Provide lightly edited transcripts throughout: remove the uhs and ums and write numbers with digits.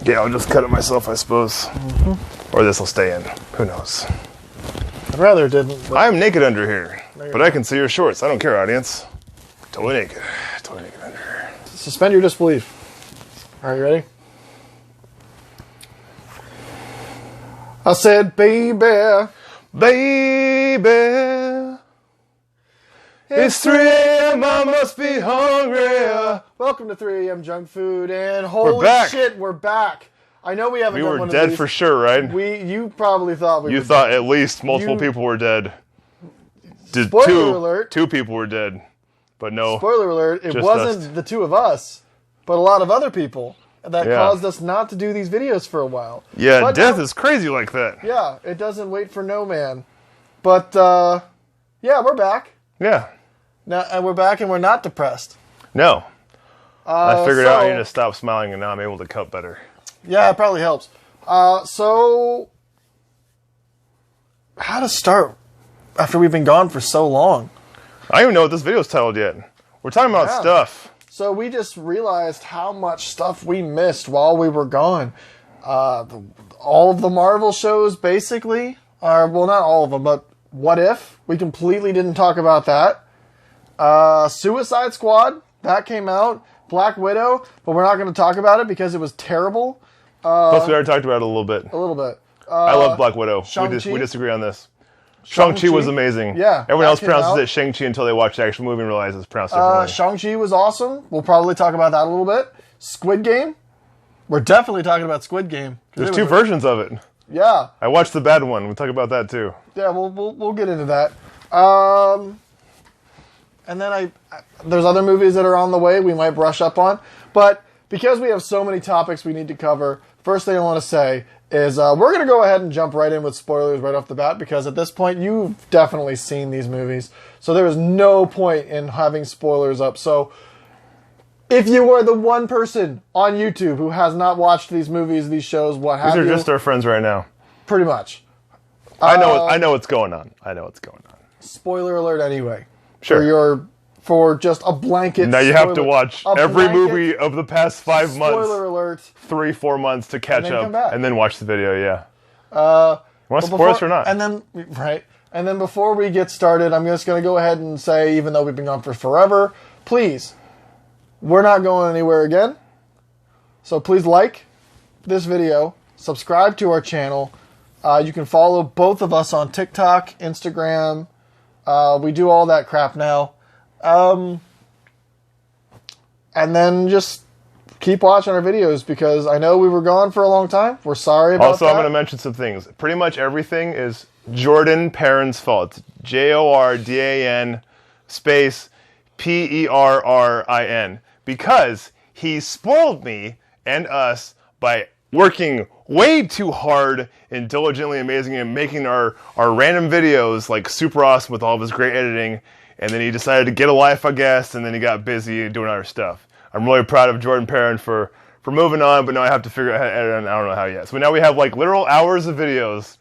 Yeah, I'll just cut it myself, I suppose. Or this will stay in. Who knows? I'd rather it didn't. I am naked under here, but I can see your shorts. I don't care, audience. Totally naked. Totally naked under here. Suspend your disbelief. Are you ready? I said, baby. Baby, it's 3 a.m. I must be hungry. Welcome to 3 a.m. Junk Food, and holy shit, we're back. I know we haven't done one of these. We were dead for sure, right? You probably thought we were You thought at least multiple people were dead. Spoiler alert. 2 people were dead, but no. Spoiler alert, it wasn't the 2 of us, but a lot of other people that caused us not to do these videos for a while. Yeah, but death is crazy like that. Yeah, it doesn't wait for no man. But, yeah, we're back. Yeah. Now, and we're back and we're not depressed. No. I figured out I need to stop smiling and now I'm able to cut better. Yeah, it probably helps. So, how to start after we've been gone for so long? I don't even know what this video is titled yet. We're talking about stuff. So we just realized how much stuff we missed while we were gone. All of the Marvel shows, basically. Well, not all of them, but What If? We completely didn't talk about that. Suicide Squad, that came out. Black Widow, but we're not going to talk about it because it was terrible. Plus, we already talked about it a little bit. A little bit. I love Black Widow. We disagree on this. Shang-Chi was amazing. Yeah. Everyone else pronounces it Shang-Chi until they watch the actual movie and realize it's pronounced differently. Shang-Chi was awesome. We'll probably talk about that a little bit. Squid Game. We're definitely talking about Squid Game. There's 2 versions of it. Yeah. I watched the bad one. We'll talk about that too. Yeah, we'll get into that. And then there's other movies that are on the way we might brush up on. But because we have so many topics we need to cover, first thing I want to say is we're going to go ahead and jump right in with spoilers right off the bat, because at this point you've definitely seen these movies. So there is no point in having spoilers up. So if you are the one person on YouTube who has not watched these movies, these shows, what have you... These are just our friends right now. Pretty much. I know what's going on. I know what's going on. Spoiler alert anyway. Sure. For just a blanket. Now you have to watch every movie of the past 5 months. Spoiler alert. 3-4 months to catch up, and then watch the video. Yeah. Want to spoil us or not? And then before we get started, I'm just going to go ahead and say, even though we've been gone for forever, please, we're not going anywhere again. So please like this video, subscribe to our channel. You can follow both of us on TikTok, Instagram. We do all that crap now. And then just keep watching our videos, because I know we were gone for a long time. We're sorry about that. Also, I'm going to mention some things. Pretty much everything is Jordan Perrin's fault. JORDAN space PERRIN. Because he spoiled me and us by working way too hard and diligently amazing and making our random videos like super awesome with all of his great editing. And then he decided to get a life, I guess, and then he got busy doing other stuff. I'm really proud of Jordan Perrin for moving on, but now I have to figure out how to edit, and I don't know how yet. So now we have like literal hours of videos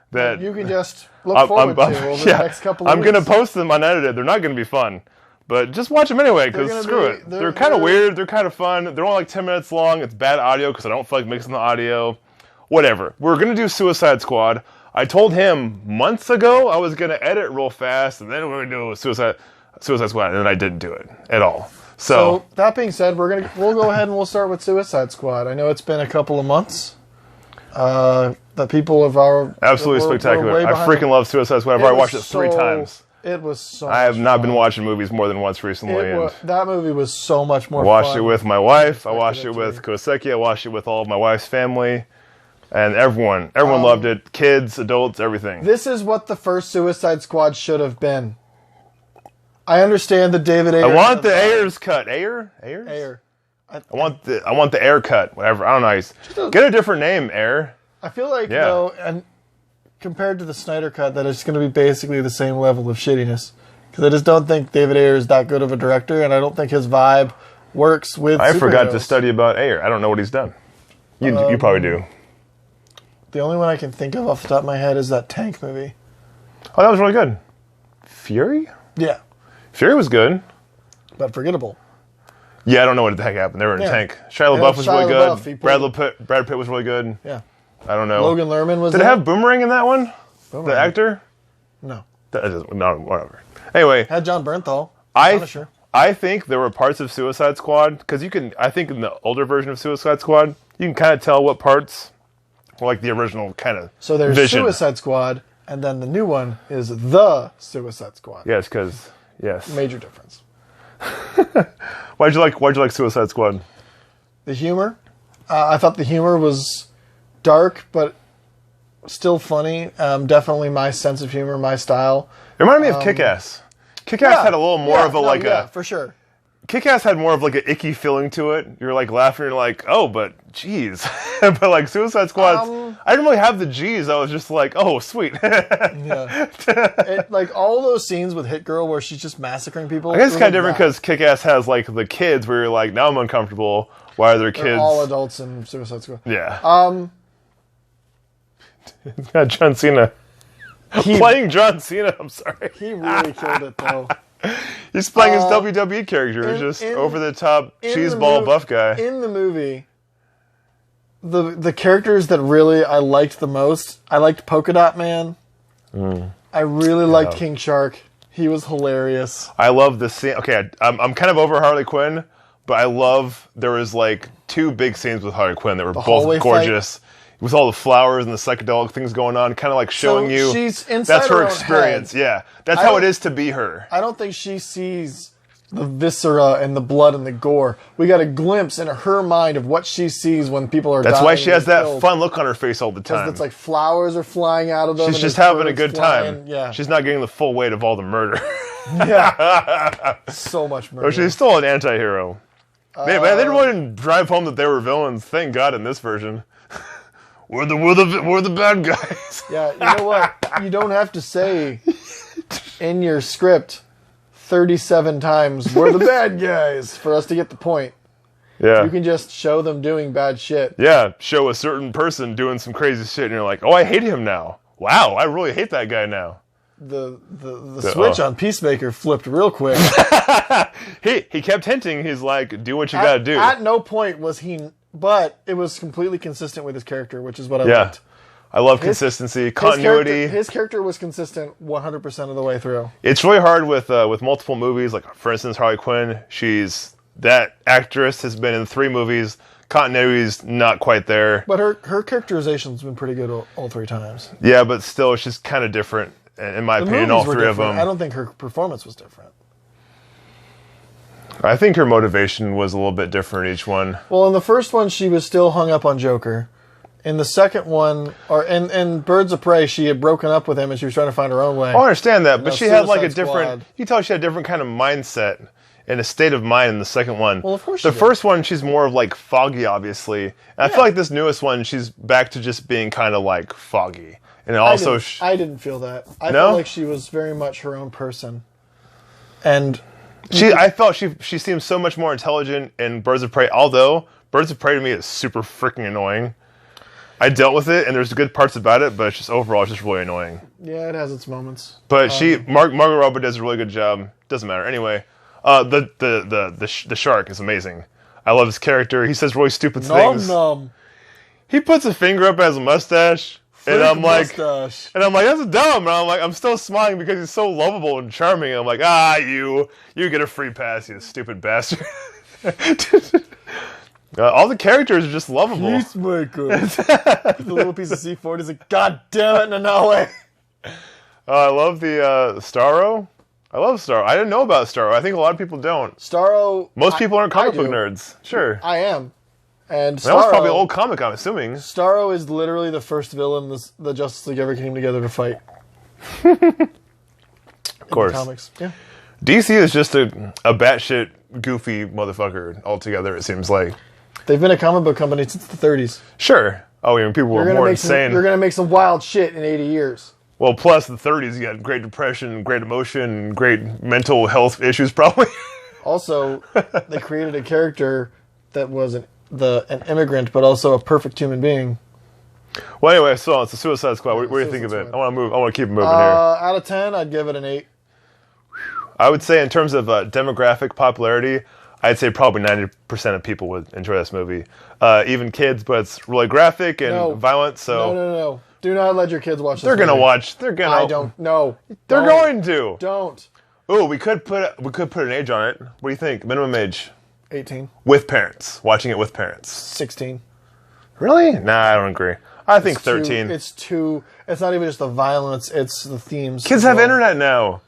that you can just look forward to over the next couple of weeks. I'm going to post them unedited. They're not going to be fun, but just watch them anyway, because screw it. They're kind of weird. They're kind of fun. They're only like 10 minutes long. It's bad audio because I don't feel like mixing the audio. Whatever. We're going to do Suicide Squad. I told him months ago I was going to edit real fast, and then we're going to do Suicide Squad, and then I didn't do it at all. So that being said, we'll go ahead and we'll start with Suicide Squad. I know it's been a couple of months. The people of our... Absolutely spectacular. I freaking love Suicide Squad. I've already watched it 3 times. It was so I have not been watching movies more than once recently. That movie was so much more fun. I watched it with my wife. I watched it with Koseki. I watched it with all of my wife's family. And everyone loved it. Kids, adults, everything. This is what the first Suicide Squad should have been. I understand the David Ayer. I want the Ayers cut. Ayer? I want the Ayer cut. Whatever. I don't know. Get a different name, Ayer. I feel like though, and compared to the Snyder cut, that it's going to be basically the same level of shittiness. Because I just don't think David Ayer is that good of a director, and I don't think his vibe works with. I forgot to study about Ayer. I don't know what he's done. You probably do. The only one I can think of off the top of my head is that Tank movie. Oh, that was really good. Fury? Yeah. Fury was good. But forgettable. Yeah, I don't know what the heck happened. They were in a tank. Shia LaBeouf was really good. Brad Pitt was really good. Yeah. I don't know. Logan Lerman was. Did it have Boomerang in that one? Boomerang. The actor? No. No, whatever. Anyway, Had John Bernthal. I think there were parts of Suicide Squad because I think in the older version of Suicide Squad, you can kind of tell what parts were like the original kind of. So there's vision. Suicide Squad, and then the new one is the Suicide Squad. Yes, because Major difference. Why'd you like Suicide Squad? The humor. I thought the humor was dark, but still funny. Definitely my sense of humor, my style. It reminded me of Kick-Ass. Kick-Ass had a little more of a for sure. Kick-Ass had more of like an icky feeling to it. You're like laughing, you're like, oh, but geez. But like Suicide Squad, I didn't really have the G's. I was just like, oh, sweet. Like all those scenes with Hit Girl where she's just massacring people. I guess it's kind of different because Kick-Ass has like the kids where you're like, now I'm uncomfortable. Why are there kids? They're all adults in Suicide Squad. Yeah. It's got John Cena. Playing John Cena, I'm sorry. He really killed it though. He's playing his WWE character. He's just over-the-top, cheeseball buff guy. In the movie, the characters that really I liked the most, I liked Polka Dot Man. I really liked King Shark. He was hilarious. I love the scene. Okay, I'm kind of over Harley Quinn, but I love there was like 2 big scenes with Harley Quinn that were both gorgeous. Fight. With all the flowers and the psychedelic things going on, kind of like showing you she's inside that's her experience. Yeah, that's how it is to be her. I don't think she sees the viscera and the blood and the gore. We got a glimpse in her mind of what she sees when people are dying. That's why she has that fun look on her face all the time. It's like flowers are flying out of them. She's just having a good time. Yeah. She's not getting the full weight of all the murder. Yeah. So much murder. But she's still an anti-hero. Man, they didn't drive home that they were villains. Thank God in this version. We're the bad guys. Yeah, you know what? You don't have to say in your script 37 times, we're the bad guys, for us to get the point. Yeah. You can just show them doing bad shit. Yeah, show a certain person doing some crazy shit, and you're like, oh, I hate him now. Wow, I really hate that guy now. The switch on Peacemaker flipped real quick. He kept hinting, he's like, do what you gotta do. At no point was he... But it was completely consistent with his character, which is what I liked. I love consistency, continuity. His character was consistent 100% of the way through. It's really hard with multiple movies. Like, for instance, Harley Quinn. That actress has been in 3 movies. Continuity's not quite there. But her characterization's been pretty good all 3 times. Yeah, but still, she's kind of different, in my opinion, all 3 of them. I don't think her performance was different. I think her motivation was a little bit different in each one. Well, in the first one, she was still hung up on Joker. In the second one, or in Birds of Prey, she had broken up with him and she was trying to find her own way. Oh, I understand that, but she had like a different... Squad. You can tell she had a different kind of mindset and a state of mind in the second one. Well, of course The first one, she's more of like foggy, obviously. And I feel like this newest one, she's back to just being kind of like foggy. And also... I didn't feel that. I felt like she was very much her own person. And... I felt she seems so much more intelligent in Birds of Prey, although Birds of Prey to me is super freaking annoying. I dealt with it, and there's good parts about it, but it's just overall, it's just really annoying. Yeah, it has its moments. But Margot Robbie does a really good job. Doesn't matter. Anyway, the shark is amazing. I love his character. He says really stupid things. He puts a finger up as a mustache. And I'm like, that's dumb. And I'm still smiling because he's so lovable and charming. And I'm like, you get a free pass, you stupid bastard. All the characters are just lovable. Peacemaker. The little piece of C4. He's like, God damn it, no way. I love the Starro. I love Starro. I didn't know about Starro. I think a lot of people don't. Starro. Most people aren't comic book nerds. Sure. I am. And that was probably an old comic, I'm assuming. Starro is literally the first villain the Justice League ever came together to fight. Of course. Comics. Yeah. DC is just a batshit goofy motherfucker altogether, it seems like. They've been a comic book company since the 30s. Sure. Oh, yeah, people were more insane. You're going to make some wild shit in 80 years. Well, plus the 30s, you had Great Depression, Great Emotion, great mental health issues, probably. Also, they created a character that was an immigrant, but also a perfect human being. Well, anyway, so it's the Suicide Squad. What do you think of it? I want to keep it moving here. Out of 10, I'd give it an 8. I would say in terms of demographic popularity, I'd say probably 90% of people would enjoy this movie. Even kids, but it's really graphic and violent, so... No. Do not let your kids watch this They're gonna movie. watch. They're gonna... I don't. No. They're going to. Don't. Oh, we could put an age on it. What do you think? Minimum age? 18. With parents. Watching it with parents. 16. Really? Nah, I don't agree. I think 13. It's not even just the violence, it's the themes. Kids have internet now.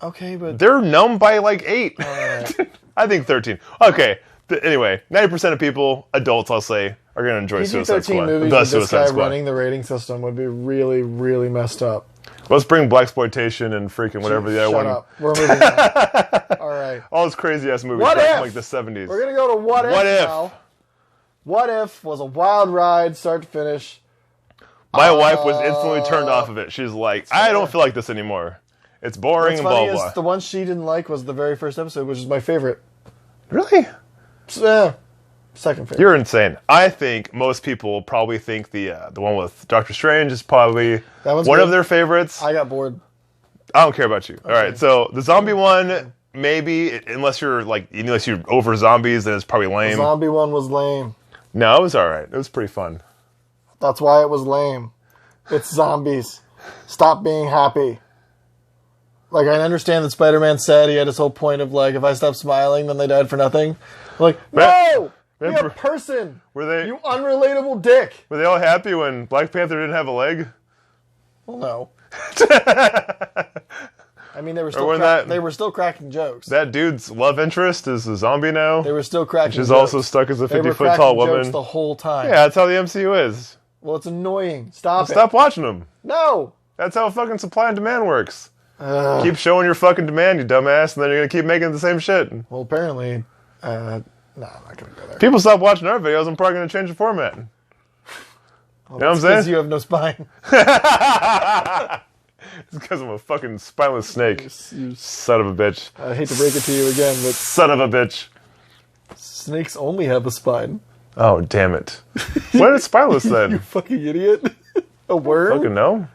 Okay, but... They're numb by like 8. Right. I think 13. Okay. Anyway, 90% of people, adults, I'll say, are going to enjoy Suicide Squad. Movies The with Suicide this guy Squad. running the rating system would be really, really messed up. Let's bring blaxploitation and freaking whatever the other one. Shut up. We're moving on. All right. All those crazy ass movies What from If? like the 70s. We're going to go to What If now. What If was a wild ride, start to finish. My wife was instantly turned off of it. She's like, I don't feel like this anymore. It's boring and blah, blah. The one she didn't like was the very first episode, which is my favorite. Really? Second favorite. You're insane. I think most people probably think the one with Doctor Strange is probably one of their favorites. I got bored. I don't care about you. Okay. All right, so the zombie one, maybe, unless you're over zombies, then it's probably lame. The zombie one was lame. No, it was all right. It was pretty fun. That's why it was lame. It's zombies. Stop being happy. Like, I understand that Spider-Man said he had his whole point of, like, if I stop smiling, then they died for nothing. I'm like, no! Be a person! You unrelatable dick! Were they all happy when Black Panther didn't have a leg? Well, no. I mean, they were still cracking jokes. That dude's love interest is a zombie now. They were still cracking jokes. She's also stuck as a 50-foot tall woman. Jokes the whole time. Yeah, that's how the MCU is. Well, it's annoying. Stop it. Stop watching them. No! That's how fucking supply and demand works. Keep showing your fucking demand, you dumbass, and then you're going to keep making the same shit. Well, apparently... no, I'm not going to go there. People stop watching our videos, I'm probably going to change the format. You know what I'm saying? Because you have no spine. It's because I'm a fucking spineless snake. You son of a bitch. I hate to break it to you again, but... Son of a bitch. Snakes only have a spine. Oh, damn it. What is spineless then? You fucking idiot. A worm? Fucking no.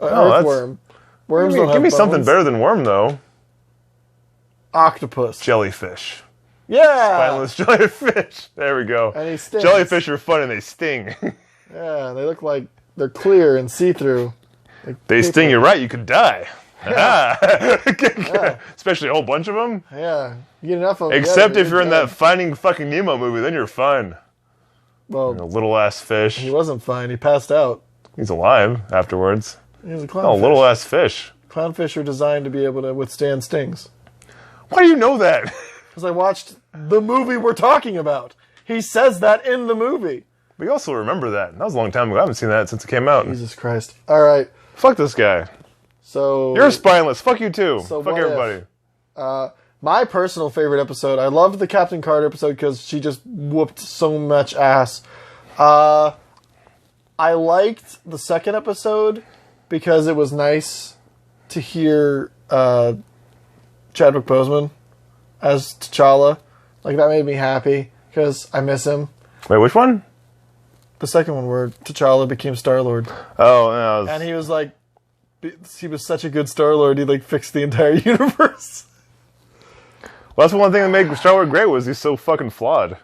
Earthworm. Worms don't have Give me bones. something better than worm, though. Octopus. Jellyfish. Yeah! Spineless jellyfish. There we go. And he stings. Jellyfish are fun and they sting. Yeah, they look like they're clear and see-through. Like they paper. sting you right, you could die. Yeah. Yeah. Especially a whole bunch of them. Yeah. You get enough of them. Except if you're in that Finding fucking Nemo movie, then you're fine. Well, little ass fish. He wasn't fine. He passed out. He's alive afterwards. He was a clownfish. Oh, little ass fish. Clownfish are designed to be able to withstand stings. Why do you know that? Because I watched the movie we're talking about. He says that in the movie. We also remember that. That was a long time ago. I haven't seen that since it came out. Jesus Christ. All right. Fuck this guy. So you're spineless. Fuck you too. So fuck everybody. My personal favorite episode, I loved the Captain Carter episode because she just whooped so much ass. I liked the second episode because it was nice to hear Chadwick Boseman as T'Challa. Like, that made me happy because I miss him. Wait, which one? The second one where T'Challa became Star-Lord. Oh, no. And he was like, he was such a good Star-Lord, he like fixed the entire universe. Well, that's the one thing that made Star-Lord great was he's so fucking flawed.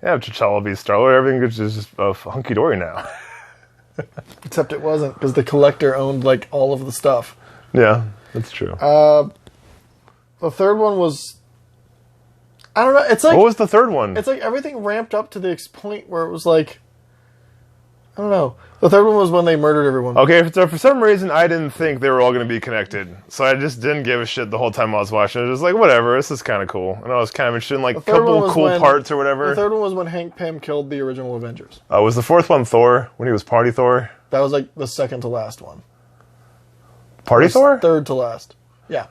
Yeah, T'Challa be Star-Lord, everything is just hunky-dory now. Except it wasn't, because the Collector owned like all of the stuff. Yeah, that's true. The third one was... I don't know, it's like... What was the third one? It's like everything ramped up to the point where it was like... I don't know. The third one was when they murdered everyone. Okay, so for some reason I didn't think they were all going to be connected. So I just didn't give a shit the whole time I was watching it. I was just like, whatever, this is kind of cool. And I was kind of interested in like a couple cool parts or whatever. The third one was when Hank Pym killed the original Avengers. Was the fourth one Thor, when he was Party Thor? That was like the second to last one. Party Thor? Third to last. Yeah.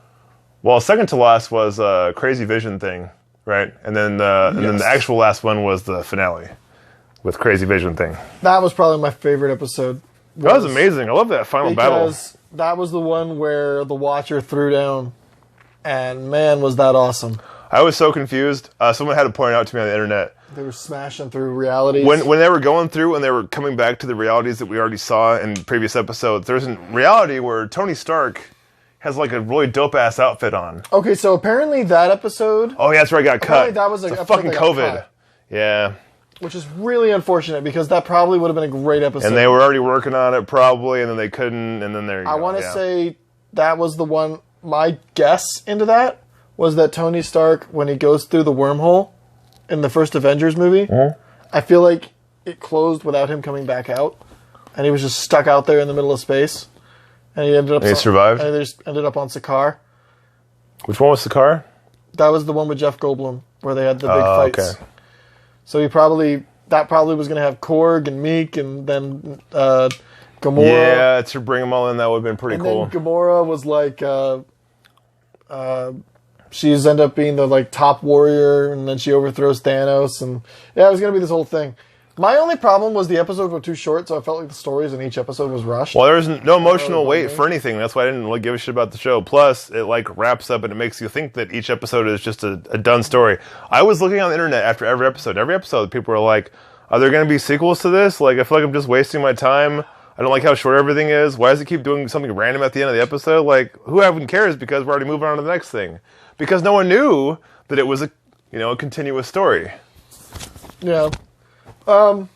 Well, second to last was Crazy Vision thing, right? And then the actual last one was the finale with Crazy Vision thing. That was probably my favorite episode. That was amazing. I love that final battle. Because that was the one where the Watcher threw down, and man, was that awesome. I was so confused. Someone had to point it out to me on the internet. They were smashing through realities. When they were going through and they were coming back to the realities that we already saw in previous episodes, there's a reality where Tony Stark, has like a really dope ass outfit on. Okay, so apparently that episode. Oh yeah, that's where I got cut. That was it's a fucking episode that got COVID. cut. Yeah. Which is really unfortunate because that probably would have been a great episode. And they were already working on it probably, and then they couldn't, and then there you go. I want to say that was the one. My guess into that was that Tony Stark, when he goes through the wormhole in the first Avengers movie, I feel like it closed without him coming back out, and he was just stuck out there in the middle of space, and he ended up. And he survived. And he just ended up on Sakaar. Which one was Sakaar? That was the one with Jeff Goldblum where they had the big fights. Okay. So that probably was going to have Korg and Meek and then Gamora. Yeah, to bring them all in, that would have been pretty cool. And then Gamora was like, she's ended up being the like top warrior, and then she overthrows Thanos, and yeah, it was going to be this whole thing. My only problem was the episodes were too short, so I felt like the stories in each episode was rushed. Well, there's no emotional weight for anything. That's why I didn't really give a shit about the show. Plus, it like wraps up and it makes you think that each episode is just a done story. I was looking on the internet after every episode. Every episode, people were like, "Are there going to be sequels to this?" Like, I feel like I'm just wasting my time. I don't like how short everything is. Why does it keep doing something random at the end of the episode? Like, who even cares? Because we're already moving on to the next thing. Because no one knew that it was a continuous story. Yeah. Oh,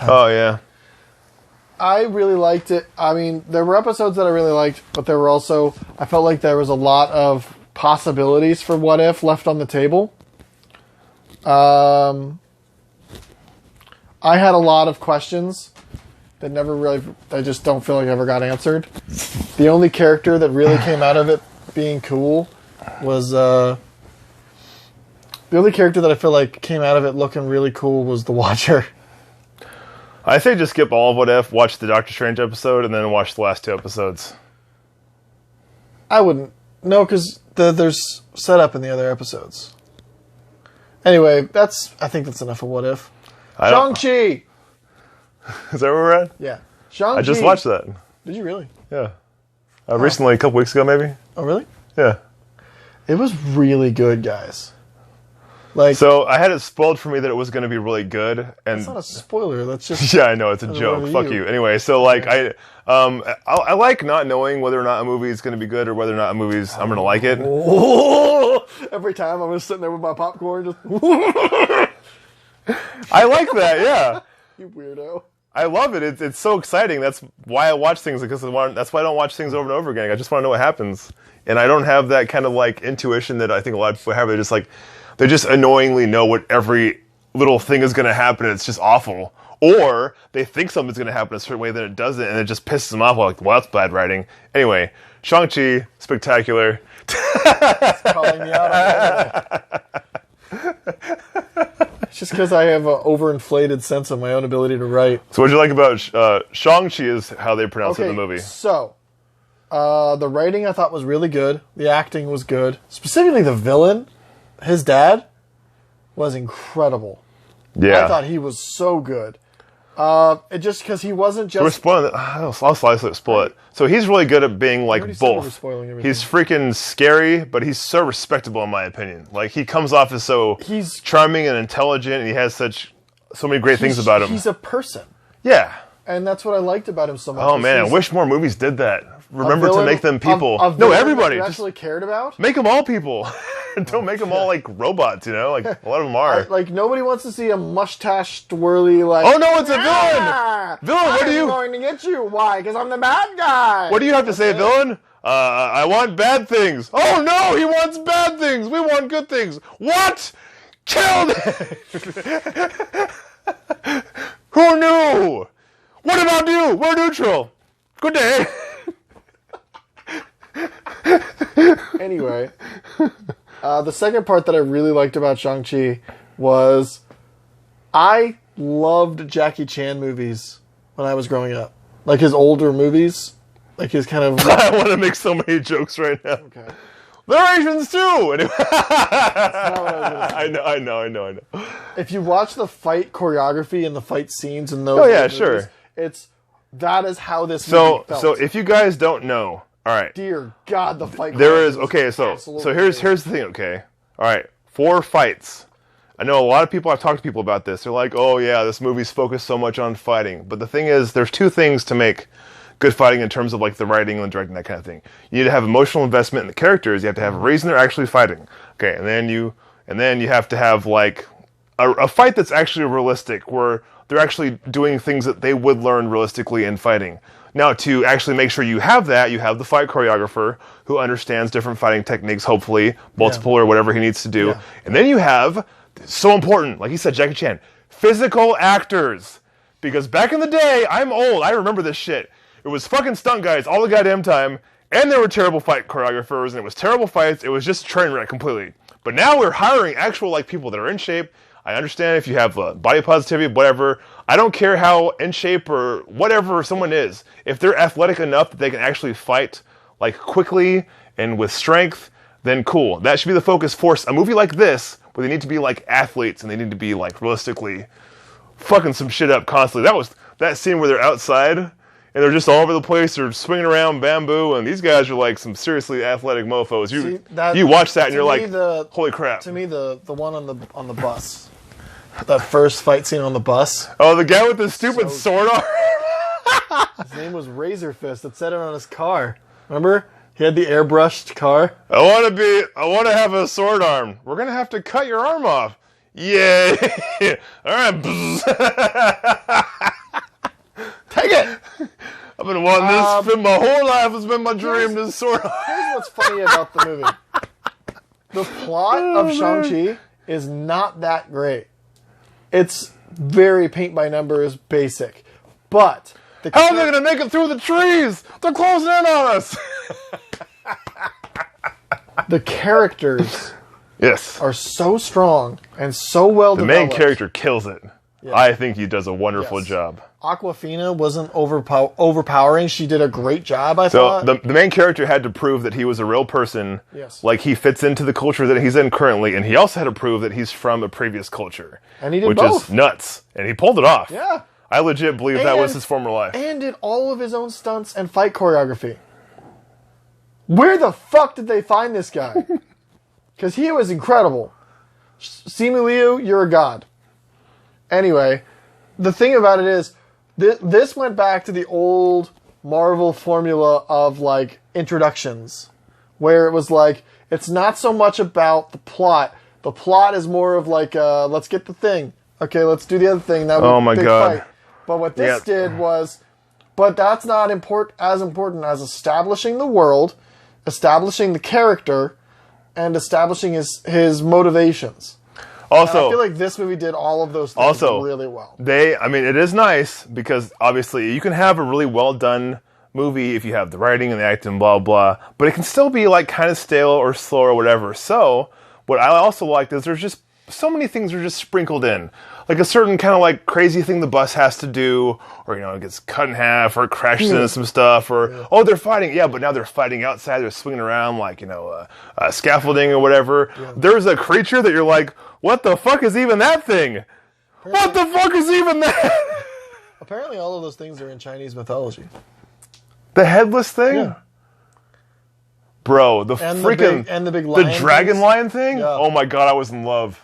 yeah. I really liked it. I mean, there were episodes that I really liked, but there were also, I felt like there was a lot of possibilities for what if left on the table. I had a lot of questions that I just don't feel like ever got answered. The only character that really came out of it being cool was, the only character that I feel like came out of it looking really cool was the Watcher. I say just skip all of What If, watch the Doctor Strange episode, and then watch the last 2 episodes. I wouldn't. No, because there's setup in the other episodes. Anyway, I think that's enough of What If. Shang-Chi! Is that where we're at? Yeah. Shang-Chi. I just watched that. Did you really? Yeah. Recently, a couple weeks ago, maybe. Oh, really? Yeah. It was really good, guys. Like, so I had it spoiled for me that it was going to be really good, and that's not a spoiler. That's just yeah, I know it's a joke. Fuck you. Anyway, so like I like not knowing whether or not a movie is going to be good or whether or not a movie's I'm going to like it. Every time I'm just sitting there with my popcorn, just I like that. Yeah. You weirdo. I love it. It's so exciting. That's why I watch things that's why I don't watch things over and over again. I just want to know what happens, and I don't have that kind of like intuition that I think a lot of people have. They just annoyingly know what every little thing is going to happen, and it's just awful. Or they think something's going to happen a certain way, then it doesn't, and it just pisses them off. Like, well, that's bad writing. Anyway, Shang-Chi, spectacular. Calling me out on it. It's just because I have an overinflated sense of my own ability to write. So what did you like about Shang-Chi is how they pronounce it in the movie. So, the writing I thought was really good. The acting was good. Specifically the villain. His dad was incredible. Yeah. I thought he was so good. It just because he wasn't just. We're spoiling it. I'll slightly spoil it. So he's really good at being like both. He's freaking scary, but he's so respectable in my opinion. Like he comes off as he's charming and intelligent, and he has so many great things about him. He's a person. Yeah. And that's what I liked about him so much. Oh man, I wish more movies did that. Remember to make them people. No, everybody. You actually cared about? Make them all people. Don't make them all like robots, Like a lot of them are. Like nobody wants to see a mustache twirly like. Oh no, it's a villain! Villain, what do you? I'm going to get you. Why? Because I'm the bad guy. What do you have to say, villain? I want bad things. Oh no, he wants bad things. We want good things. What? Kill them! Who knew? What about you? We're neutral. Good day. Anyway, the second part that I really liked about Shang-Chi was I loved Jackie Chan movies when I was growing up. Like his older movies. Like his kind of... I want to make so many jokes right now. Okay. They're Asians too! Anyway. That's not what I was gonna say. I know. If you watch the fight choreography and the fight scenes in those movies, sure. That is how this movie felt. So if you guys don't know, all right. Dear God, the fight. There is so here's the thing. Okay, all right. 4 fights. I know a lot of people. I've talked to people about this. They're like, "Oh yeah, this movie's focused so much on fighting." But the thing is, there's 2 things to make good fighting in terms of like the writing and directing, that kind of thing. You need to have emotional investment in the characters. You have to have a reason they're actually fighting. Okay, and then you have to have like a fight that's actually realistic, where they're actually doing things that they would learn realistically in fighting. Now, to actually make sure you have that, you have the fight choreographer who understands different fighting techniques, hopefully, multiple or whatever he needs to do. Yeah. And then you have, so important, like he said, Jackie Chan, physical actors. Because back in the day, I'm old, I remember this shit. It was fucking stunt guys all the goddamn time, and there were terrible fight choreographers, and it was terrible fights. It was just a train wreck completely. But now we're hiring actual like people that are in shape. I understand if you have body positivity, whatever. I don't care how in shape or whatever someone is. If they're athletic enough that they can actually fight like quickly and with strength, then cool. That should be the focus for a movie like this, where they need to be like athletes and they need to be like realistically fucking some shit up constantly. That was that scene where they're outside and they're just all over the place. They're swinging around bamboo, and these guys are like some seriously athletic mofos. You watch that and you're like, holy crap. To me, the one on the bus. That first fight scene on the bus. Oh, the guy with the stupid sword arm. His name was Razor Fist. It said it on his car. Remember? He had the airbrushed car. I want to have a sword arm. We're gonna have to cut your arm off. Yay! All right. Take it. I've been wanting this for my whole life. It's been my dream. This sword arm. Here's what's funny about the movie. The plot of Shang-Chi is not that great. It's very paint by numbers, basic. But how are they going to make it through the trees? They're closing in on us. The characters yes. are so strong and so well developed. The main character kills it. Yeah. I think he does a wonderful job. Aquafina wasn't overpowering. She did a great job, I thought. So the main character had to prove that he was a real person. Yes. Like he fits into the culture that he's in currently, and he also had to prove that he's from a previous culture. And he did which both. Is nuts. And he pulled it off. Yeah. I legit believe that was his former life. And did all of his own stunts and fight choreography. Where the fuck did they find this guy? Because he was incredible. Simu Liu, you're a god. Anyway, the thing about it is, this went back to the old Marvel formula of, like, introductions. Where it was like, it's not so much about the plot. The plot is more of like, let's get the thing. Okay, let's do the other thing. That oh my god. Fight. But what this did was, but that's not as important as establishing the world, establishing the character, and establishing his motivations. Also, I feel like this movie did all of those things really well. It is nice because obviously you can have a really well done movie if you have the writing and the acting, blah, blah, but it can still be like kind of stale or slow or whatever. So what I also liked is there's just so many things are just sprinkled in. Like a certain kind of like crazy thing the bus has to do, or, you know, it gets cut in half, or it crashes into some stuff, or, oh, they're fighting. Yeah, but now they're fighting outside. They're swinging around like, you know, scaffolding or whatever. Yeah. There's a creature that you're like, what the fuck is even that thing? What the fuck is even that? Apparently all of those things are in Chinese mythology. The headless thing? Yeah. Bro, the dragon lion thing? Yeah. Oh my god, I was in love.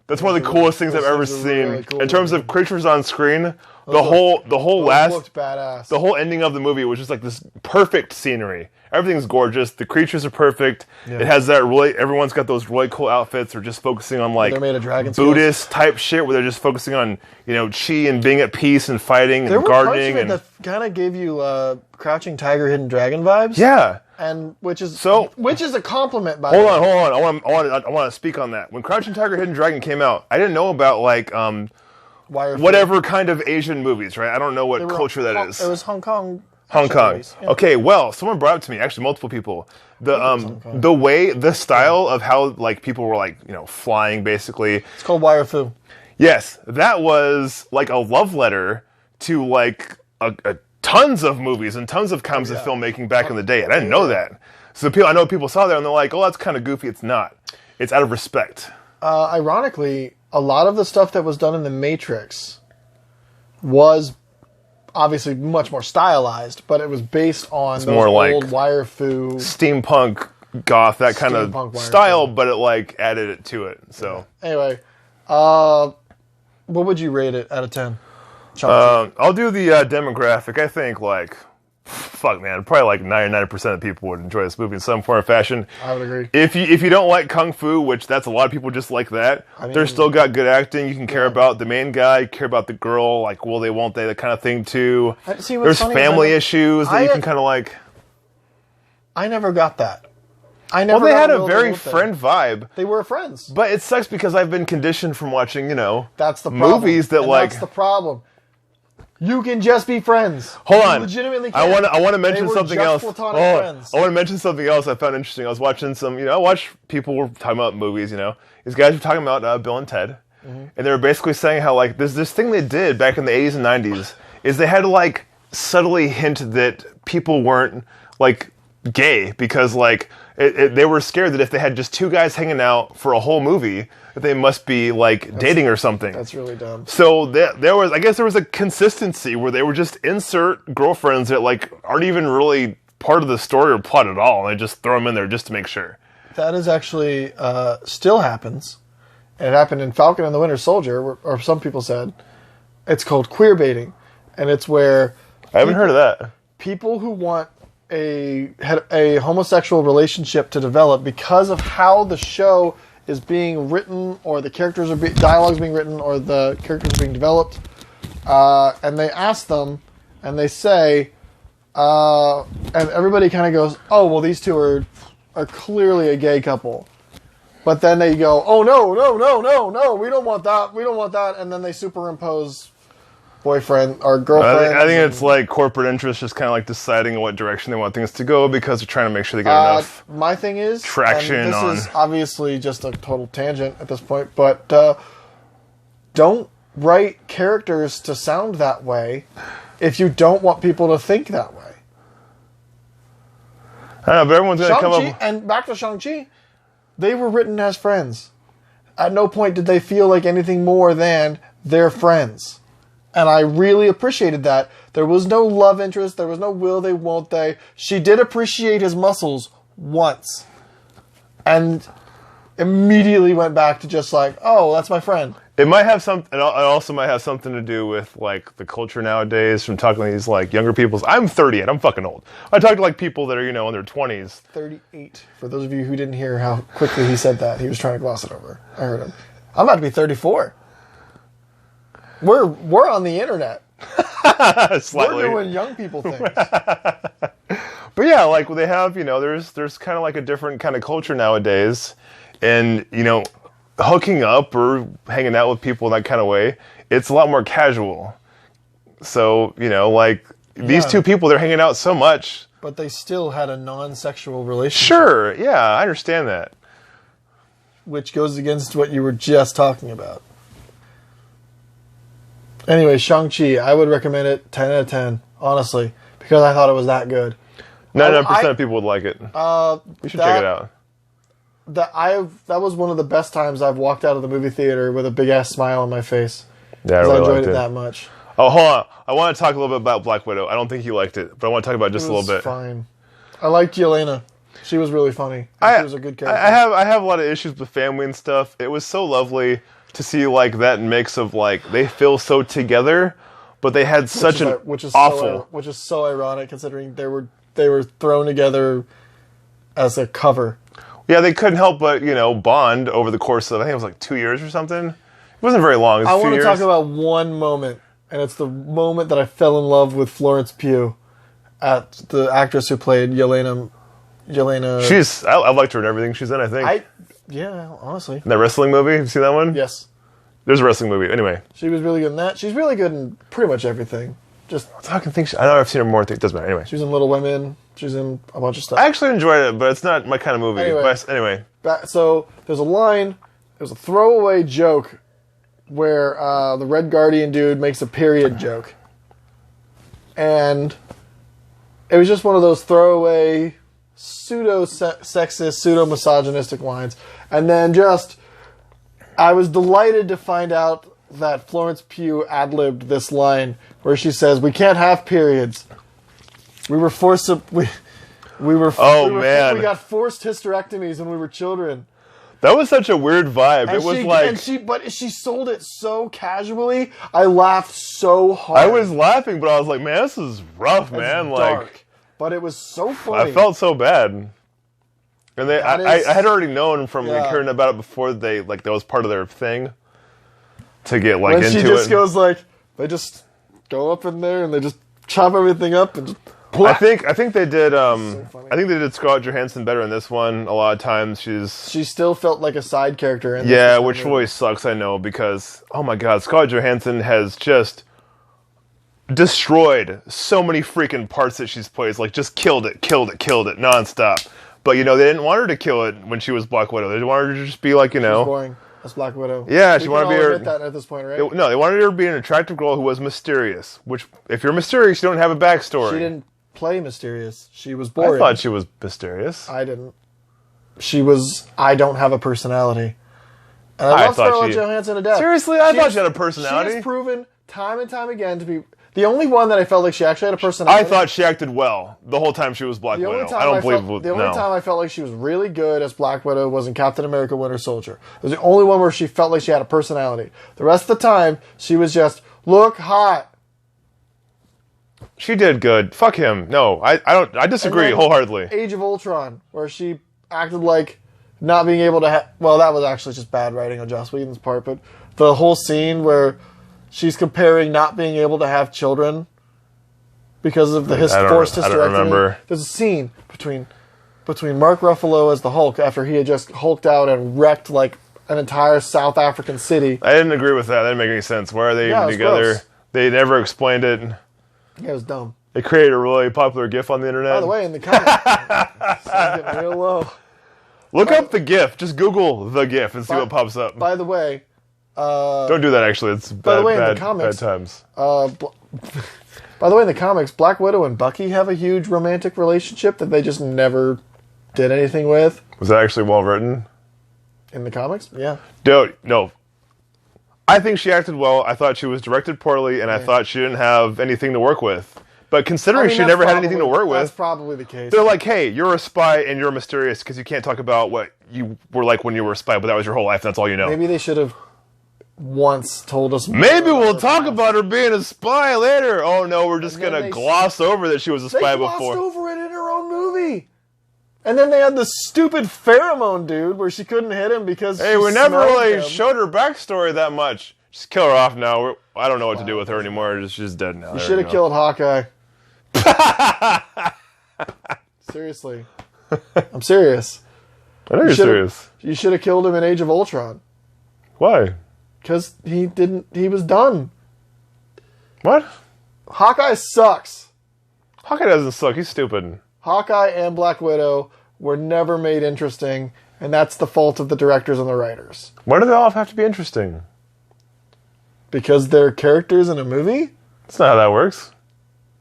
That's one of the coolest things I've ever seen. Really cool in terms of creatures on screen, the whole looked badass. The whole ending of the movie was just like this perfect scenery. Everything's gorgeous. The creatures are perfect. Yeah. It has that really. Everyone's got those really cool outfits. They're just focusing on like they're made of dragon Buddhist type shit, where they're just focusing on, you know, chi and being at peace and fighting and gardening. There were parts of it that kind of gave you Crouching Tiger, Hidden Dragon vibes. Yeah. And which is a compliment. By hold on. I want to speak on that. When Crouching Tiger, Hidden Dragon came out, I didn't know about like whatever kind of Asian movies, right? I don't know what culture that is. It was Hong Kong. Yeah. Okay, well, someone brought it to me. Actually, multiple people. The style of how like people were like, you know, flying basically. It's called wire fu. Yes, that was like a love letter to like a tons of movies and tons of kinds of filmmaking back in the day, and I didn't know that. So I know people saw that and they're like, "Oh, that's kind of goofy." It's not. It's out of respect. Ironically, a lot of the stuff that was done in The Matrix was obviously much more stylized, but it was based on those old wire fu, steampunk, goth, that kind of style, but it like added it to it. So anyway, what would you rate it out of 10? I'll do the demographic. I think like fuck, man, probably like 99% of people would enjoy this movie in some form or fashion. I would agree. If you don't like Kung Fu, which that's a lot of people just like that, they're still got good acting. You can care about the main guy, care about the girl, like will they, won't they, that kind of thing too. There's family issues that you can kind of like. I never got that. Well, they had a very friend vibe. They were friends. But it sucks because I've been conditioned from watching, that's the problem. movies that That's the problem. You can just be friends. Hold on. Legitimately I want to mention something else. Friends. I want to mention something else I found interesting. I was watching some, I watch people were talking about movies, These guys were talking about Bill and Ted. Mm-hmm. And they were basically saying how, like, this thing they did back in the 80s and 90s is they had to, like, subtly hint that people weren't, like, gay because, like, they were scared that if they had just two guys hanging out for a whole movie, that they must be like dating or something. That's really dumb. So there was a consistency where they were just insert girlfriends that like aren't even really part of the story or plot at all. And they just throw them in there just to make sure. That is actually still happens. It happened in Falcon and the Winter Soldier, or some people said it's called queer baiting, and it's where I haven't heard of that. People who want a homosexual relationship to develop because of how the show is being written, or the characters are dialogues being written, or the characters are being developed, and they ask them, and they say, and everybody kind of goes, "Oh, well, these two are clearly a gay couple," but then they go, "Oh no, we don't want that," and then they superimpose boyfriend or girlfriend. I think it's like corporate interests just kind of like deciding in what direction they want things to go because they're trying to make sure they get enough. My thing is traction and this on. is obviously just a total tangent at this point, but don't write characters to sound that way if you don't want people to think that way. I don't know, but everyone's going to come up. And back to Shang-Chi, they were written as friends. At no point did they feel like anything more than their friends. And I really appreciated that. There was no love interest. There was no will they, won't they. She did appreciate his muscles once. And immediately went back to just like, oh, that's my friend. It might have some. It also might have something to do with like the culture nowadays. From talking to these like younger people. I'm 30 and I'm fucking old. I talk to like people that are in their 20s. 38. For those of you who didn't hear how quickly he said that, he was trying to gloss it over. I heard him. I'm about to be 34. We're on the internet. Slightly. We're doing young people things. But yeah, like they have, there's kind of like a different kind of culture nowadays, and hooking up or hanging out with people in that kind of way, it's a lot more casual. So like these two people, they're hanging out so much, but they still had a non-sexual relationship. Sure, yeah, I understand that. Which goes against what you were just talking about. Anyway, Shang-Chi, I would recommend it 10 out of 10, honestly, because I thought it was that good. 99% of people would like it. You should check it out. That was one of the best times I've walked out of the movie theater with a big-ass smile on my face. Yeah, I really enjoyed liked it that much. Oh, hold on. I want to talk a little bit about Black Widow. I don't think you liked it, but I want to talk about it just a little bit. Fine. I liked Yelena. She was really funny. She was a good character. I have a lot of issues with family and stuff. It was so lovely to see like that mix of like they feel so together, but they had such which is so ironic considering they were thrown together as a cover. Yeah, they couldn't help but bond over the course of I think it was like 2 years or something. It wasn't very long. It was I want to talk about one moment, and it's the moment that I fell in love with Florence Pugh, at the actress who played Yelena. I liked her in everything she's in. I think. Yeah, honestly. In that wrestling movie, have you seen that one? Yes. There's a wrestling movie. Anyway. She was really good in that. She's really good in pretty much everything. Just I can think. I know I've seen her more. Doesn't matter. Anyway. She's in Little Women. She's in a bunch of stuff. I actually enjoyed it, but it's not my kind of movie. Anyway. So there's a line. There's a throwaway joke where the Red Guardian dude makes a period joke, and it was just one of those throwaway pseudo-sexist, pseudo-misogynistic lines. And then I was delighted to find out that Florence Pugh ad-libbed this line where she says, "We can't have periods. We were forced to... We got forced hysterectomies when we were children." That was such a weird vibe. It was but she sold it so casually. I laughed so hard. I was laughing, but I was like, man, this is rough, man. Dark, like, but it was so funny. I felt so bad. And I had already known from hearing about it before that was part of their thing to get like into it. She just goes like, they just go up in there and they just chop everything up and just. I think they did. I think they did Scarlett Johansson better in this one. A lot of times she still felt like a side character. Which always sucks. I know because oh my god, Scarlett Johansson has just destroyed so many freaking parts that she's played. Like just killed it nonstop. But they didn't want her to kill it when she was Black Widow. They wanted her to just be like She's boring. That's Black Widow. Yeah, she wanted to be her. That at this point, right? They wanted her to be an attractive girl who was mysterious. Which, if you're mysterious, you don't have a backstory. She didn't play mysterious. She was boring. I thought she was mysterious. I didn't. She was. I don't have a personality. And I love Scarlett Johansson to death. Seriously, I thought she had a personality. She has proven time and time again to be the only one that I felt like she actually had a personality. I thought she acted well the whole time she was Black Widow. The only time I felt like she was really good as Black Widow was in Captain America: Winter Soldier. It was the only one where she felt like she had a personality. The rest of the time, she was just look hot. She did good. Fuck him. No, I don't. I disagree wholeheartedly. Age of Ultron, where she acted like not being able to have. Well, that was actually just bad writing on Joss Whedon's part. But the whole scene where she's comparing not being able to have children because of the forced hysterectomy. I don't remember. There's a scene between Mark Ruffalo as the Hulk after he had just hulked out and wrecked like an entire South African city. I didn't agree with that. That didn't make any sense. Why are they even together? Gross. They never explained it. Yeah, it was dumb. They created a really popular GIF on the internet. By the way, in the comments, getting real low. Look up the GIF. Just Google the GIF and see what pops up. By the way, don't do that. Actually, it's bad. Bad times. By the way, in the comics, Black Widow and Bucky have a huge romantic relationship that they just never did anything with. Was that actually well written? In the comics, yeah. Dude, no. I think she acted well. I thought she was directed poorly, and I thought she didn't have anything to work with. But considering she never had anything to work with... That's probably the case. They're like, hey, you're a spy and you're mysterious because you can't talk about what you were like when you were a spy, but that was your whole life and that's all you know. Maybe they should have once told us more. Maybe we'll talk about her being a spy later. Oh, no, we're just going to gloss over that she was a spy before. They glossed over it in her own movie. And then they had the stupid pheromone dude where she couldn't hit him because we never really showed her backstory that much. Just kill her off now. I don't know what to do with her anymore. She's dead now. You should have killed Hawkeye. Seriously. I'm serious. I know you're serious. You should have killed him in Age of Ultron. Why? Because he was done. What? Hawkeye sucks. Hawkeye doesn't suck. He's stupid. Hawkeye and Black Widow were never made interesting, and that's the fault of the directors and the writers. Why do they all have to be interesting? Because they're characters in a movie? That's not how that works.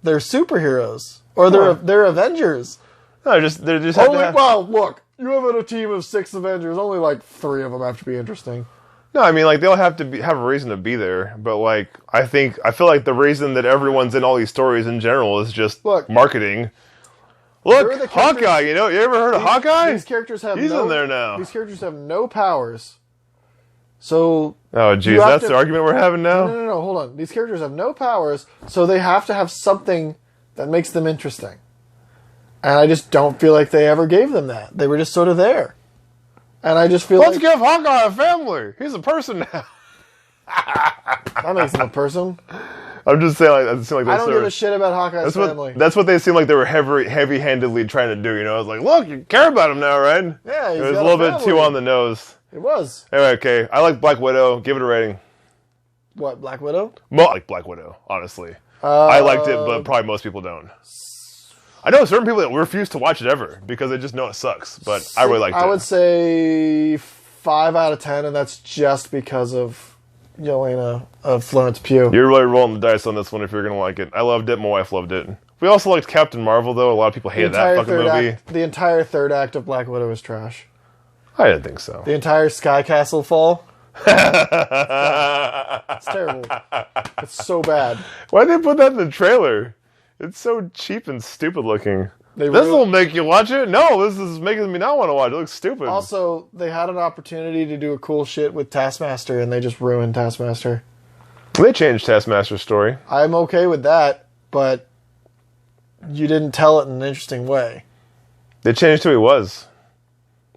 They're superheroes. Or they're Avengers. No, they just have to have... Well, look, you have a team of 6 Avengers. Only like 3 of them have to be interesting. No, I mean, like, they'll have to have a reason to be there. But, like, I feel like the reason that everyone's in all these stories in general is just marketing. Look, Hawkeye, you ever heard of Hawkeye? These characters have He's in there now. These characters have no powers. So... Oh, geez, that's the argument we're having now? No, hold on. These characters have no powers, so they have to have something that makes them interesting. And I just don't feel like they ever gave them that. They were just sort of there. And I just feel Let's give Hawkeye a family. He's a person now. That makes him a person. I'm just saying, I don't give a shit about Hawkeye's family. That's what they seem like they were heavy-handedly trying to do. I was like, look, you care about him now, right? Yeah, it was a little bit too on the nose. It was. Anyway, okay. I like Black Widow. Give it a rating. What, Black Widow? I like Black Widow, honestly. I liked it, but probably most people don't. I know certain people that refuse to watch it ever because they just know it sucks, but I really liked it. I would say 5 out of 10, and that's just because of Yelena of Florence Pugh. You're really rolling the dice on this one if you're going to like it. I loved it. My wife loved it. We also liked Captain Marvel, though. A lot of people hated that fucking movie. The entire third act of Black Widow is trash. I didn't think so. The entire Sky Castle fall. It's terrible. It's so bad. Why'd they put that in the trailer? It's so cheap and stupid looking. This will make you watch it? No, this is making me not want to watch it. It looks stupid. Also, they had an opportunity to do a cool shit with Taskmaster, and they just ruined Taskmaster. They changed Taskmaster's story. I'm okay with that, but you didn't tell it in an interesting way. They changed who he was.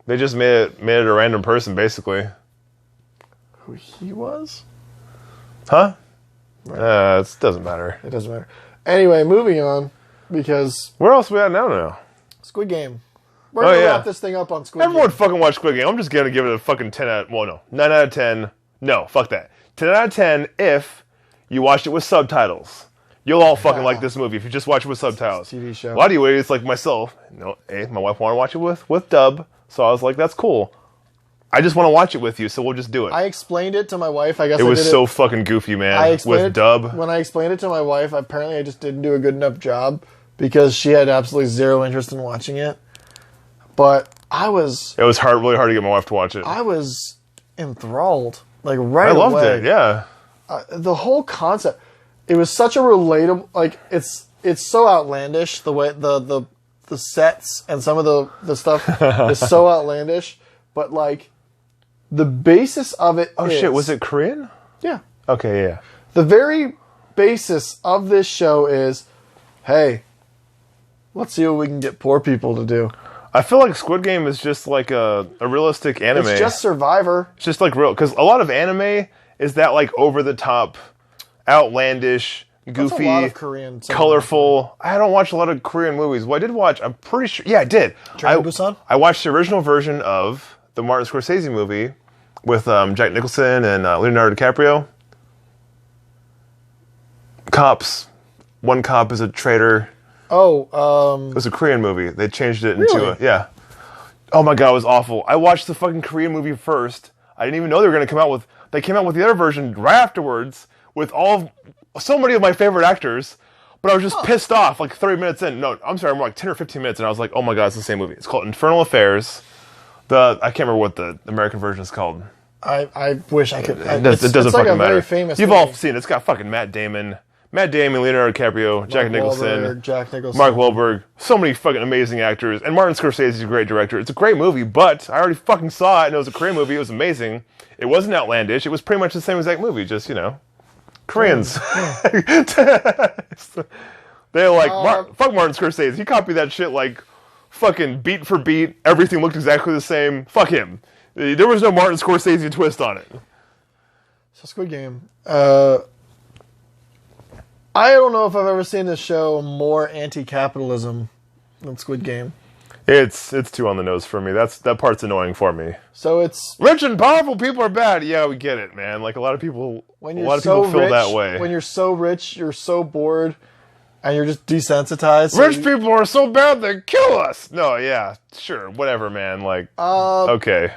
They just made it a random person, basically. Who he was? Huh? Right. It doesn't matter. It doesn't matter. Anyway, moving on, because... Where else are we at now? Squid Game. We're going to wrap this thing up on Squid Game. Everyone fucking watch Squid Game. I'm just going to give it a fucking 10 out... Well, no. 9 out of 10. No, fuck that. 10 out of 10 if you watched it with subtitles. You'll all fucking like this movie if you just watch it with subtitles. TV show. A lot of you idiots like myself. My wife wanted to watch it with dub, so I was like, that's cool. I just want to watch it with you, so we'll just do it. I explained it to my wife. I guess it was so fucking goofy, man. With dub. When I explained it to my wife, apparently I just didn't do a good enough job because she had absolutely zero interest in watching it. But I was... It was really hard to get my wife to watch it. I was enthralled. Like, right away. I loved it, yeah. The whole concept... It was such a relatable... Like, it's so outlandish, the way... The sets and some of the stuff is so outlandish. But, like, the basis of it is... shit, was it Korean? Yeah. Okay, yeah. The very basis of this show is, hey, let's see what we can get poor people to do. I feel like Squid Game is just like a realistic anime. It's just Survivor. It's just like real. Because a lot of anime is that like over-the-top, outlandish, goofy, that's a lot of Korean colorful. I don't watch a lot of Korean movies. Well, I did watch, I'm pretty sure, yeah, I did. Train to Busan? I watched the original version of the Martin Scorsese movie with Jack Nicholson and Leonardo DiCaprio. Cops. One cop is a traitor. Oh, It was a Korean movie. They changed it into yeah. Oh my god, it was awful. I watched the fucking Korean movie first. I didn't even know they were going to come out with... They came out with the other version right afterwards with so many of my favorite actors, but I was just pissed off like 30 minutes in. No, I'm sorry, I'm like 10 or 15 minutes, and I was like, oh my god, it's the same movie. It's called Infernal Affairs. I can't remember what the American version is called. I wish I could... It doesn't fucking like matter. Very famous You've movie. all seen it. It's got fucking Matt Damon, Leonardo DiCaprio, Jack Nicholson, Mark Wahlberg. So many fucking amazing actors. And Martin Scorsese is a great director. It's a great movie, but I already fucking saw it, and it was a Korean movie. It was amazing. It wasn't outlandish. It was pretty much the same exact movie, just, Koreans. They're like, fuck Martin Scorsese. He copied that shit like fucking beat for beat. Everything looked exactly the same. Fuck him. There was no Martin Scorsese twist on it. So Squid Game. I don't know if I've ever seen this show more anti-capitalism than Squid Game. It's too on the nose for me. That part's annoying for me. So it's rich and powerful people are bad. Yeah, we get it, man. Like a lot of people feel that way. When you're so rich, you're so bored, and you're just desensitized. Rich people are so bad they kill us. No, yeah, sure, whatever, man. Like, okay.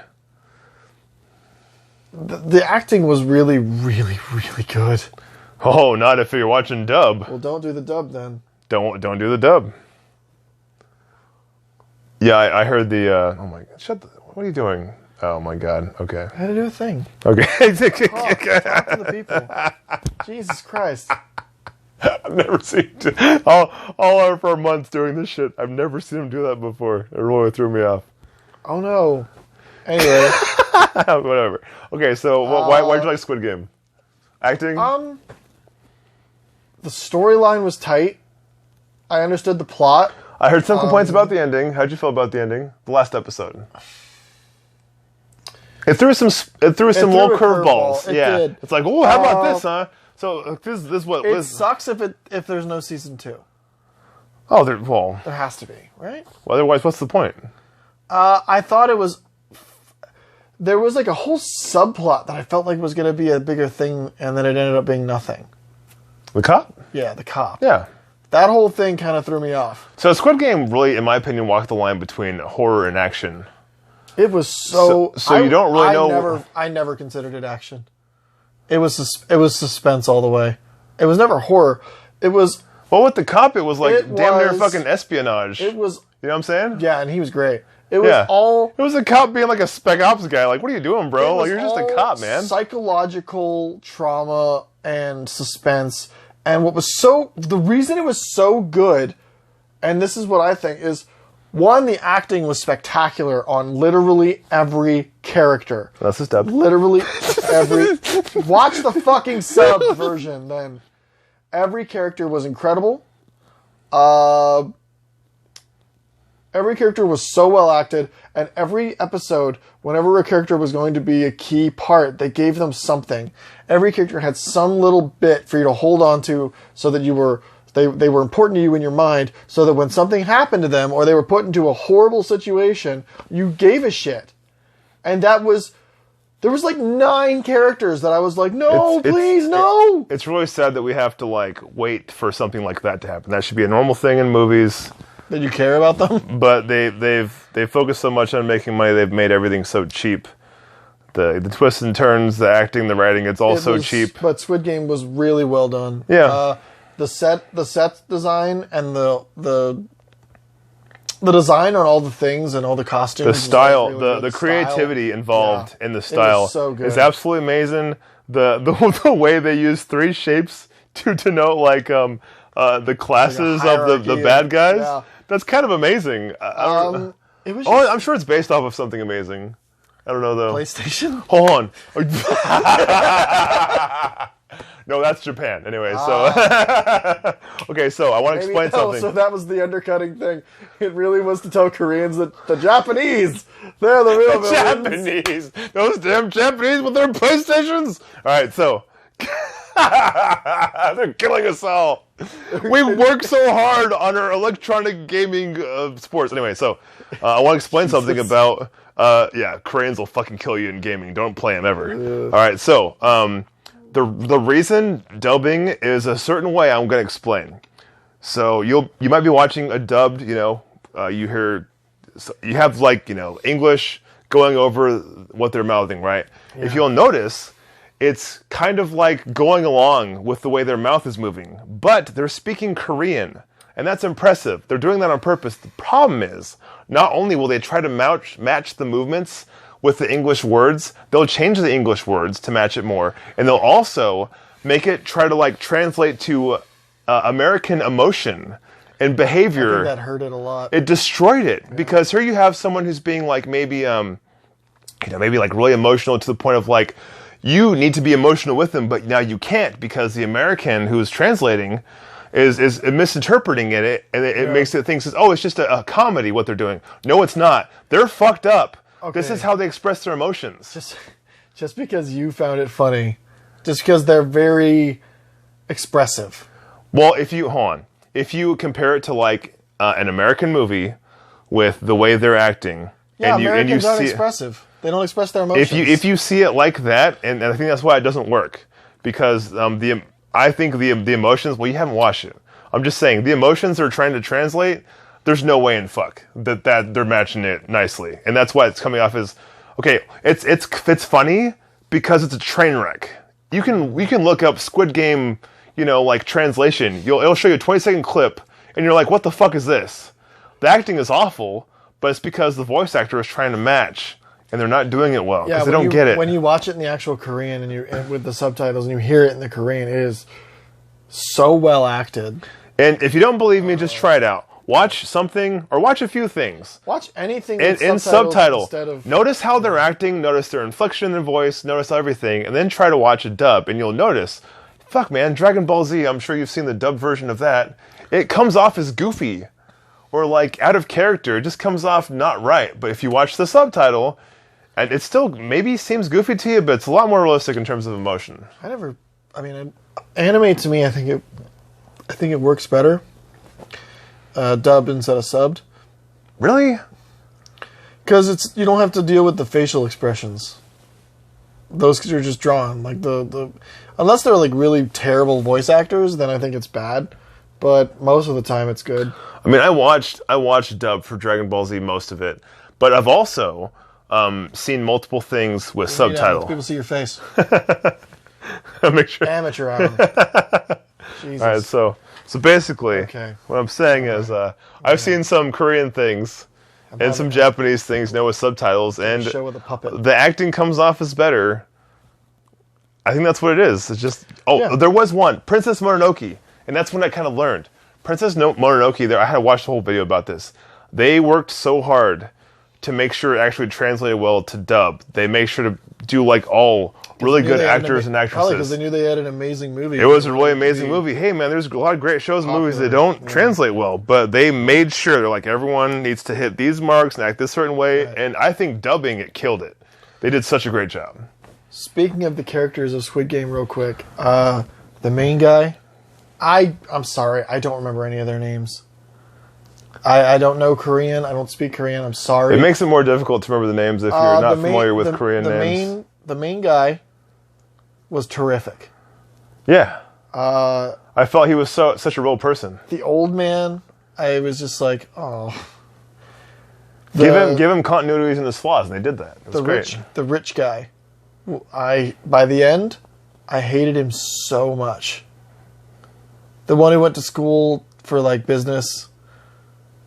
The acting was really, really, really good. Oh, not if you're watching dub. Well, don't do the dub then. Don't do the dub. Yeah, I heard the. Oh my god! What are you doing? Oh my god! Okay. I had to do a thing. Okay. Talk to the people. Jesus Christ! I've never seen all for months doing this shit. I've never seen him do that before. It really threw me off. Oh no. Anyway. Whatever. Okay, so why'd you like Squid Game? Acting? The storyline was tight. I understood the plot. I heard some complaints about the ending. How'd you feel about the ending? The last episode. It threw some little curveballs. Yeah. Did. It's like, oh, how about this, huh? So this what it sucks if there's no season 2. Oh, there has to be, right? Well, otherwise, what's the point? I thought there was like a whole subplot that I felt like was going to be a bigger thing, and then it ended up being nothing. The cop? Yeah, the cop. Yeah. That whole thing kind of threw me off. So Squid Game really, in my opinion, walked the line between horror and action. It was so you don't really know. I never considered it action. It was suspense all the way. It was never horror. It was... Well, with the cop, it was like damn near fucking espionage. It was... You know what I'm saying? Yeah, and he was great. It was all... It was a cop being like a spec ops guy. Like, what are you doing, bro? Like, you're just a cop, man. Psychological trauma and suspense. And what was the reason it was so good and this is what I think is, one, the acting was spectacular on literally every character. That's his dub. Literally every... Watch the fucking sub version, then. Every character was incredible. Every character was so well acted, and every episode, whenever a character was going to be a key part, they gave them something. Every character had some little bit for you to hold on to, so that you were they were important to you in your mind, so that when something happened to them or they were put into a horrible situation, you gave a shit. And there was like 9 characters that I was like, no, please, no. It's really sad that we have to like wait for something like that to happen. That should be a normal thing in movies. That you care about them? But they've focused so much on making money, they've made everything so cheap. The twists and turns, the acting, the writing, it's all so cheap. But Squid Game was really well done. Yeah. The set design and the design on all the things and all the costumes. The style, really the creativity involved in the It style was so good. is absolutely amazing. The way they use 3 shapes to denote like the classes like of the bad guys. Yeah. That's kind of amazing. It was I'm sure it's based off of something amazing. I don't know though. PlayStation? Hold on. No, that's Japan. Anyway, so okay, so I want to explain something. So that was the undercutting thing. It really was to tell Koreans that the Japanese, they're the real villains. Japanese, those damn Japanese with their PlayStations. All right, so they're killing us all. We work so hard on our electronic gaming sports. Anyway, so I want to explain something about. Koreans will fucking kill you in gaming. Don't play them ever. Yeah. All right, so the reason dubbing is a certain way, I'm going to explain. So you might be watching a dubbed, you have like English going over what they're mouthing, right? Yeah. If you'll notice, it's kind of like going along with the way their mouth is moving, but they're speaking Korean. And that's impressive. They're doing that on purpose. The problem is, not only will they try to match the movements with the English words, they'll change the English words to match it more. And they'll also make it try to like translate to American emotion and behavior. I think that hurt it a lot. It destroyed it. Because here you have someone who's being like maybe like really emotional to the point of like, you need to be emotional with them, but now you can't because the American who's translating is misinterpreting it, and it makes it think, oh, it's just a comedy what they're doing. No, it's not. They're fucked up. Okay. This is how they express their emotions. Just because you found it funny, just because they're very expressive. Well, if you compare it to like an American movie with the way they're acting, Americans aren't expressive. They don't express their emotions. If you see it like that, and I think that's why it doesn't work, because I think the emotions. Well, you haven't watched it. I'm just saying the emotions they're trying to translate. There's no way in fuck that they're matching it nicely, and that's why it's coming off as okay. It's funny because it's a train wreck. We can look up Squid Game, like translation. It'll show you a 20-second clip, and you're like, what the fuck is this? The acting is awful, but it's because the voice actor is trying to match. And they're not doing it well because they don't get it. When you watch it in the actual Korean and with the subtitles and you hear it in the Korean, it is so well acted. And if you don't believe me, just try it out. Watch something or watch a few things. Watch anything in subtitle. Notice how they're acting. Notice their inflection in their voice. Notice everything, and then try to watch a dub, and you'll notice. Fuck, man, Dragon Ball Z. I'm sure you've seen the dub version of that. It comes off as goofy or like out of character. It just comes off not right. But if you watch the subtitle. And it still maybe seems goofy to you, but it's a lot more realistic in terms of emotion. Anime to me, I think it works better dubbed instead of subbed. Really? Because you don't have to deal with the facial expressions. Those are just drawn. Like unless they're like really terrible voice actors, then I think it's bad. But most of the time, it's good. I mean, I watched dub for Dragon Ball Z, most of it, but I've also seen multiple things with subtitle. People see your face. Make sure. Amateur hour. Jesus. All right, so basically, what I'm saying is, I've seen some Korean things and some Japanese things, with subtitles, and show with a puppet. The acting comes off as better. I think that's what it is. It's just there was one Princess Mononoke, and that's when I kind of learned. Princess Mononoke, there, I had to watch the whole video about this. They worked so hard to make sure it actually translated well to dub. They made sure to do like all really good actors and actresses. Probably because they knew they had an amazing movie. It was a really amazing movie. Hey man, there's a lot of great shows and movies that don't translate well, but they made sure they're like everyone needs to hit these marks and act this certain way. Right. And I think dubbing it killed it. They did such a great job. Speaking of the characters of Squid Game, real quick, the main guy, I'm sorry, I don't remember any of their names. I don't know Korean. I don't speak Korean. I'm sorry. It makes it more difficult to remember the names if you're not familiar with Korean names. The main guy was terrific. Yeah. I felt he was such a real person. The old man, I was just like, oh. Give him continuities in his flaws, and they did that. It was great. The rich guy. By the end, I hated him so much. The one who went to school for like business,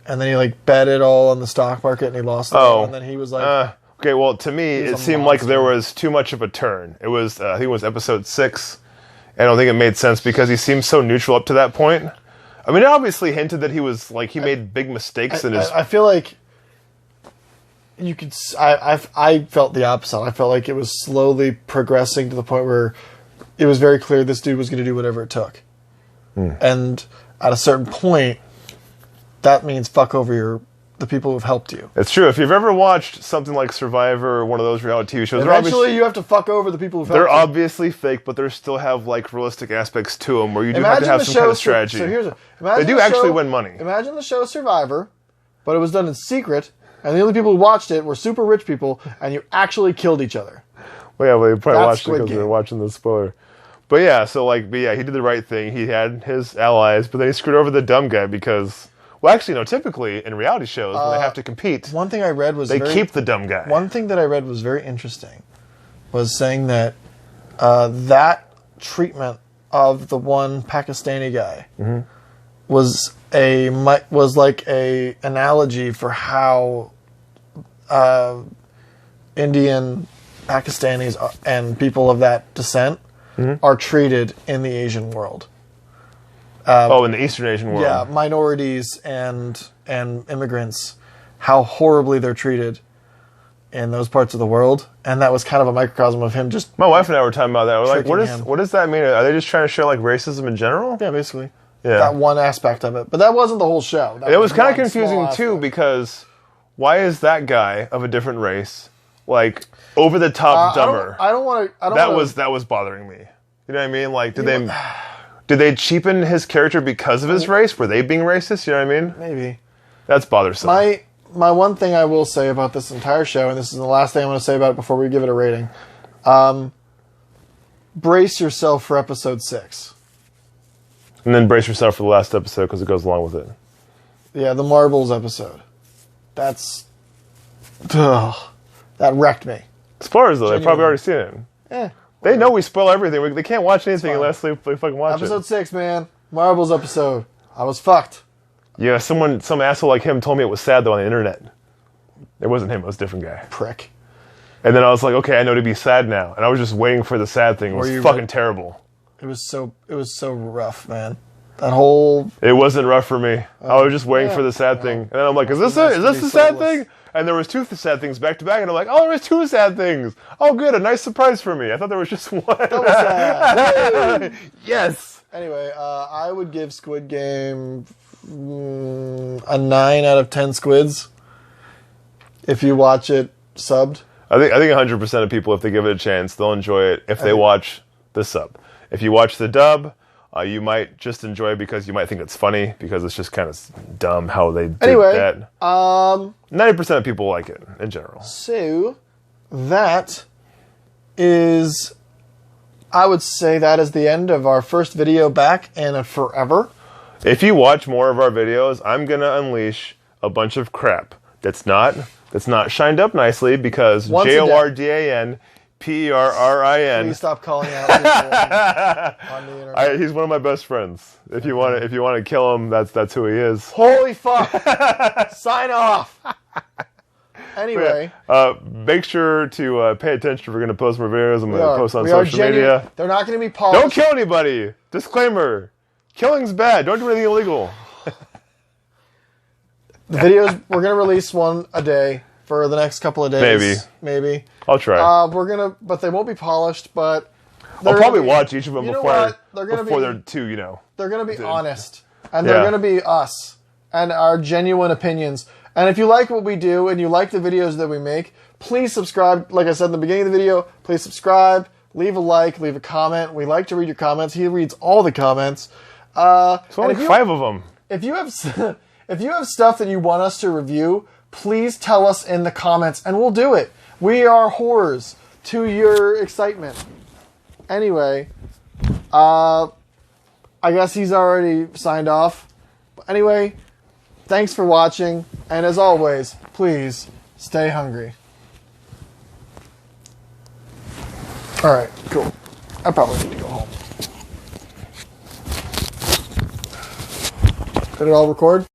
and then he like bet it all on the stock market and he lost it all, and then he was like... okay, well, to me, it seemed like there was too much of a turn. It was, I think it was episode 6. I don't think it made sense because he seemed so neutral up to that point. I mean, it obviously hinted that he was like, he made big mistakes in his... I feel like you could... I felt the opposite. I felt like it was slowly progressing to the point where it was very clear this dude was going to do whatever it took. And at a certain point, that means fuck over the people who've helped you. It's true. If you've ever watched something like Survivor or one of those reality TV shows, eventually you have to fuck over the people who've helped you. They're obviously fake, but they still have like realistic aspects to them where you do have to have some kind of strategy. They do actually win money. Imagine the show Survivor, but it was done in secret, and the only people who watched it were super rich people, and you actually killed each other. Well, yeah, well, they probably watched it because they were watching the spoiler. But yeah, so like, he did the right thing. He had his allies, but then he screwed over the dumb guy because... Well, actually, no. Typically, in reality shows, when they have to compete, one thing I read was they keep the dumb guy. One thing that I read was very interesting, was saying that that treatment of the one Pakistani guy was like a analogy for how Indian Pakistanis and people of that descent are treated in the Asian world. In the Eastern Asian world. Yeah, minorities and immigrants, how horribly they're treated in those parts of the world. And that was kind of a microcosm of him just... My wife and I were talking about that. We're like, what does that mean? Are they just trying to show like racism in general? Yeah, basically. Yeah. That one aspect of it. But that wasn't the whole show. It was kind of confusing too, because why is that guy of a different race like over the top dumber? I don't want to... That was bothering me. You know what I mean? Like, did they cheapen his character because of his race? Were they being racist? You know what I mean? Maybe. That's bothersome. My one thing I will say about this entire show, and this is the last thing I want to say about it before we give it a rating, brace yourself for episode 6. And then brace yourself for the last episode because it goes along with it. Yeah, the marbles episode. That wrecked me. Spoilers, though. They've probably already seen it. Yeah. They know we spoil everything. They can't watch anything unless they fucking watch it. Episode 6, man. Marbles episode. I was fucked. Yeah, some asshole like him told me it was sad, though, on the internet. It wasn't him. It was a different guy. Prick. And then I was like, okay, I know to be sad now. And I was just waiting for the sad thing. It was fucking terrible. It was so rough, man. That whole... It wasn't rough for me. I was just waiting for the sad thing. And then I'm like, is this the sad thing? And there was 2 sad things back to back, and I'm like, oh, there was 2 sad things. Oh, good, a nice surprise for me. I thought there was just one. Double sad. Yes. Anyway, I would give Squid Game a 9 out of 10 squids if you watch it subbed. I think 100% of people, if they give it a chance, they'll enjoy it if they watch the sub. If you watch the dub, you might just enjoy it because you might think it's funny because it's just kind of dumb how they did that. 90% of people like it in general. So that is, I would say that is the end of our first video back in forever. If you watch more of our videos, I'm gonna unleash a bunch of crap that's not shined up nicely because JORDAN PERRIN. Please stop calling out people on the internet. He's one of my best friends. If you want to kill him, that's who he is. Holy fuck! Sign off. Anyway, make sure to pay attention. We're going to post more videos. I'm going to post on social media. They're not going to be polished. Don't kill anybody. Disclaimer: killing's bad. Don't do anything illegal. The videos, we're going to release one a day for the next couple of days. Maybe. I'll try. But they won't be polished, but... I'll probably watch each of them before they're too, you know. They're going to be honest. And they're going to be us. And our genuine opinions. And if you like what we do and you like the videos that we make, please subscribe. Like I said in the beginning of the video, please subscribe, leave a like, leave a comment. We like to read your comments. He reads all the comments. It's only 5 of them. If you have stuff that you want us to review, please tell us in the comments and we'll do it. We are whores to your excitement. Anyway, I guess he's already signed off. Anyway, thanks for watching, and as always, please stay hungry. Alright, cool. I probably need to go home. Did it all record?